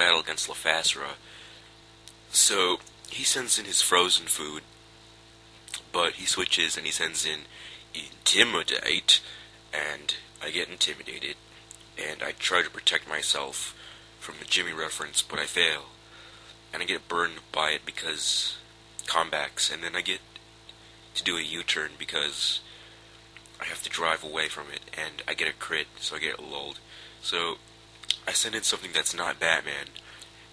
battle against Lafasra. So he sends in his frozen food, but he switches and he sends in intimidate, and I get intimidated, and I try to protect myself from the Jimmy reference, but I fail, and I get burned by it because comebacks, and then I get to do a U-turn because I have to drive away from it, and I get a crit, so I get lulled. So I send in something that's not Batman,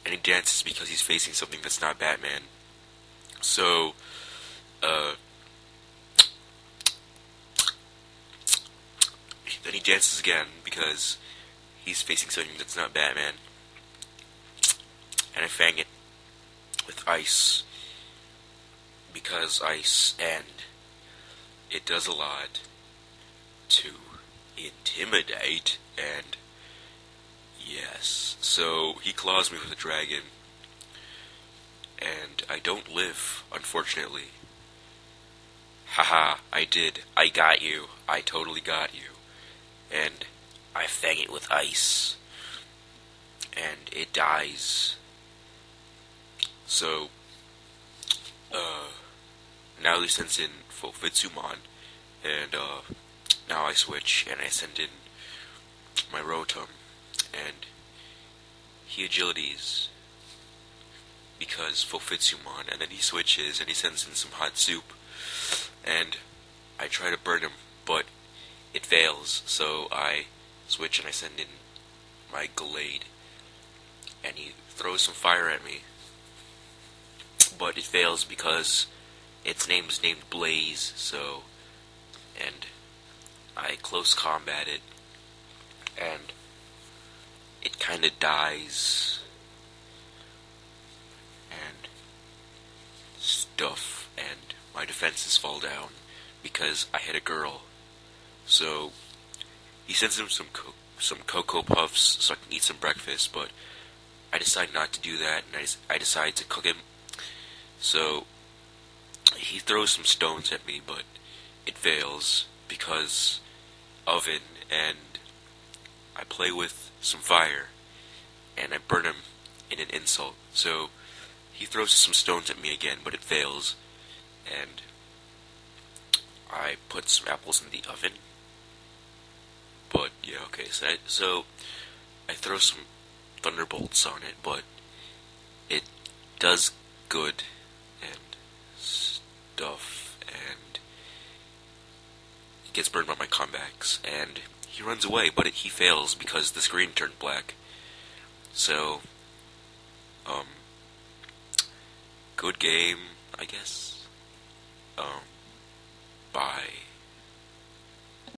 and he dances because he's facing something that's not Batman. So, then he dances again because he's facing something that's not Batman, and I fang it with ice because ice, and it does a lot to intimidate, and yes, so he claws me with a dragon, and I don't live, unfortunately. Haha, I did. I got you. I totally got you. And I fang it with ice, and it dies. So, now he sends in Fofitsumon, and, now I switch, and I send in my Rotom, and he agilities, because Fofitsumon, and then he switches, and he sends in some hot soup, and I try to burn him, but it fails, so I switch and I send in my Glade, and he throws some fire at me, but it fails because its name is named Blaze, so, and I close combat it, and it kinda dies, and stuff, and my defenses fall down, because I hit a girl. So, he sends him some Cocoa Puffs so I can eat some breakfast, but I decide not to do that, and I decide to cook him. So, he throws some stones at me, but it fails because oven, and I play with some fire, and I burn him in an insult. So, he throws some stones at me again, but it fails, and I put some apples in the oven. But, yeah, okay, so I throw some thunderbolts on it, but it does good, and stuff, and it gets burned by my comebacks, and he runs away, but he fails because the screen turned black. So, good game, I guess.